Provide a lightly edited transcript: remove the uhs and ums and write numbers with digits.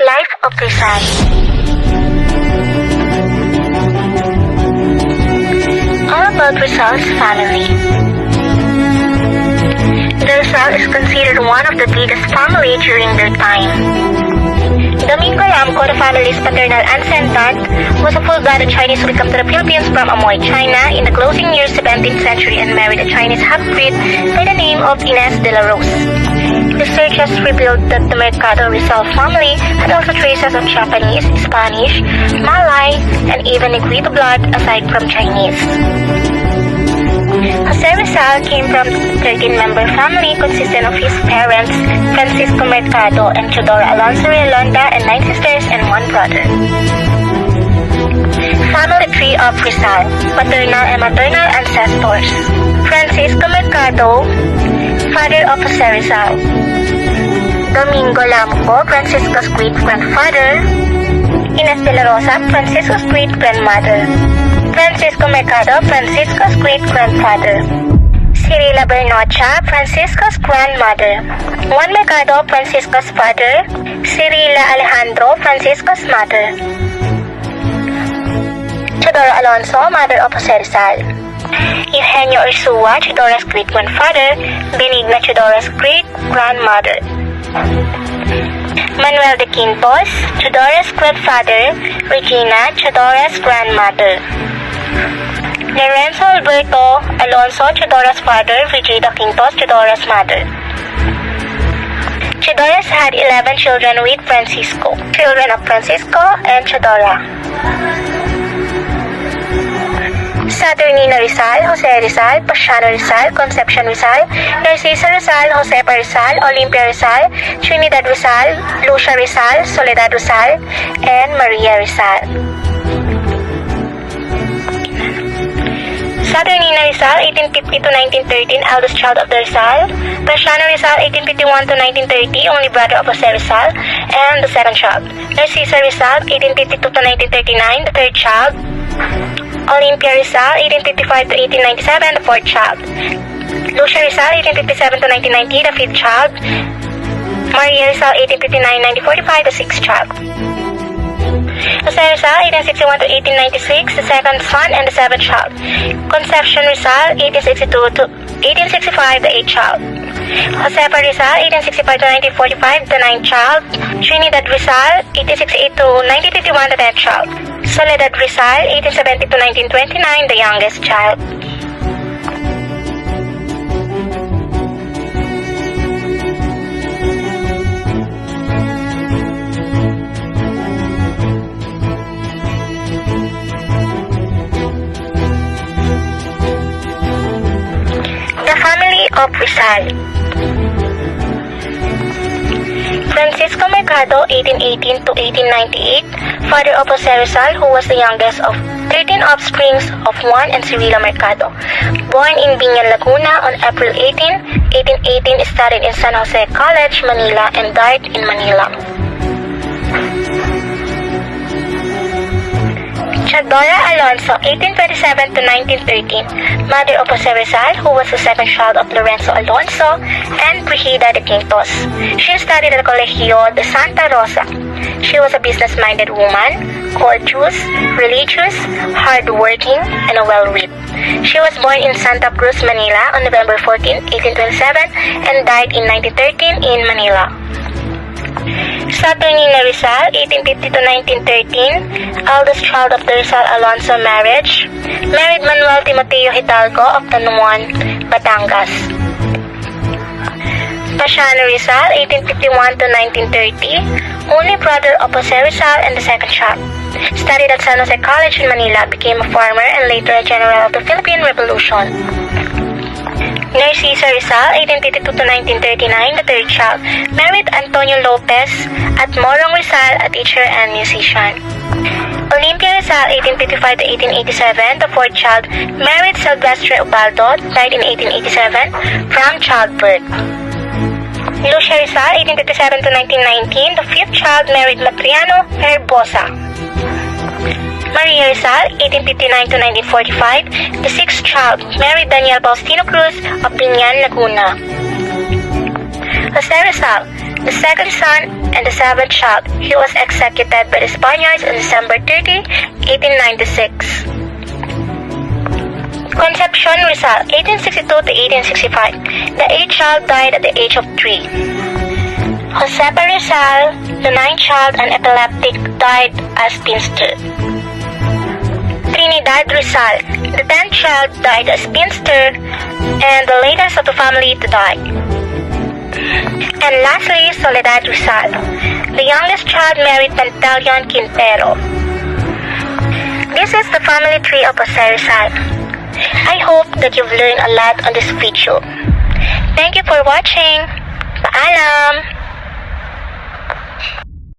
Life of Rizal. All about Rizal's family. The Rizal is considered one of the biggest family during their time. Domingo Lamco, the family's paternal ancestor, was a full-blooded Chinese who came to the Philippines from Amoy, China in the closing years of the 17th century and married a Chinese half-breed by the name of Inés de la Rose. Research has revealed that the Mercado Rizal family had also traces of Japanese, Spanish, Malay, and even Negrito blood aside from Chinese. Jose Rizal came from a 13-member family consisting of his parents, Francisco Mercado and Teodora Alonso Realonda, and 9 sisters and 1 brother. Family tree of Rizal, paternal and maternal ancestors. Francisco Mercado, father of Jose Rizal. Domingo Lamco, Francisco's great-grandfather. Inés de la Rosa, Francisco's great-grandmother. Francisco Mercado, Francisco's great-grandfather. Cirila Bernocha, Francisco's grandmother. Juan Mercado, Francisco's father. Cirila Alejandro, Francisco's mother. Teodora Alonso, mother of Jose Rizal. Eugenio Ursua, Teodora's great-grandfather. Benigna, Teodora's great-grandmother. Manuel de Quintos, Teodora's grandfather. Regina, Teodora's grandmother. Lorenzo Alberto Alonso, Teodora's father. Brigida Quintos, Teodora's mother. Teodora's had 11 children with Francisco. Children of Francisco and Teodora. Saturnino Rizal, Jose Rizal, Pasiano Rizal, Concepcion Rizal, Narcisa Rizal, Josepa Rizal, Olympia Rizal, Trinidad Rizal, Lucia Rizal, Soledad Rizal, and Maria Rizal. Saturnino Rizal, 1850 to 1913, eldest child of the Rizal. Pasiano Rizal, 1851 to 1930, only brother of Jose Rizal, and the 7th child. Narcisa Rizal, 1852 to 1939, the 3rd child. Olympia Rizal, 1855 to 1897, the 4th child. Lucia Rizal, 1857 to 1990, the 5th child. Maria Rizal, 1859-1945, the 6th child. Jose Rizal, 1861 to 1896, the 2nd son and the 7th child. Concepcion Rizal, 1862 to 1865, the 8th child. Josepa Rizal, 1865 to 1945, the 9th child. Trinidad Rizal, 1868 to 1951, the 10th child. Soledad Rizal, 1870 to 1929, the youngest child. The family of Rizal. Francisco Mercado, 1818 to 1898, father of Jose Rizal, who was the youngest of 13 offsprings of Juan and Cirila Mercado. Born in Binyan, Laguna on April 18, 1818, studied in San Jose College, Manila, and died in Manila. Teodora Alonso, 1827 to 1913, mother of Jose Rizal, who was the 2nd child of Lorenzo Alonso and Brigida de Quintos. She studied at Colegio de Santa Rosa. She was a business-minded woman, courteous, religious, hard-working, and well-read. She was born in Santa Cruz, Manila on November 14, 1827, and died in 1913 in Manila. Saturnino Rizal, 1850 to 1913, eldest child of the Rizal Alonso marriage, married Manuel Timoteo Hidalgo of Tanuan, Batangas. Pasiano Rizal, 1851 to 1930, only brother of Jose Rizal and the 2nd child. Studied at San Jose College in Manila, became a farmer and later a general of the Philippine Revolution. Narcisa Rizal, 1852 to 1939, the 3rd child, married Antonio Lopez at Morong Rizal, a teacher and musician. Olympia Rizal, 1855 to 1887, the 4th child, married Silvestre Ubaldo, died in 1887, from childbirth. Lucia Rizal, 1857 to 1919, the 5th child, married Matriano Herbosa. Maria Rizal, 1859 to 1945, the 6th child, married Daniel Faustino Cruz of Binyan, Laguna. Jose Rizal, The second son and the seventh child, he was executed by the Spaniards on December 30, 1896. Concepcion Rizal, 1862 to 1865. The eighth child died at the age of 3. Josefa Rizal, the ninth child and epileptic, died as spinster. Trinidad Rizal, the 10th child, died as spinster and the latest of the family to die. And lastly, Soledad Rizal. The youngest child married Pantaleon Quintero. This is the family tree of Jose Rizal. I hope that you've learned a lot on this video. Thank you for watching. Paalam!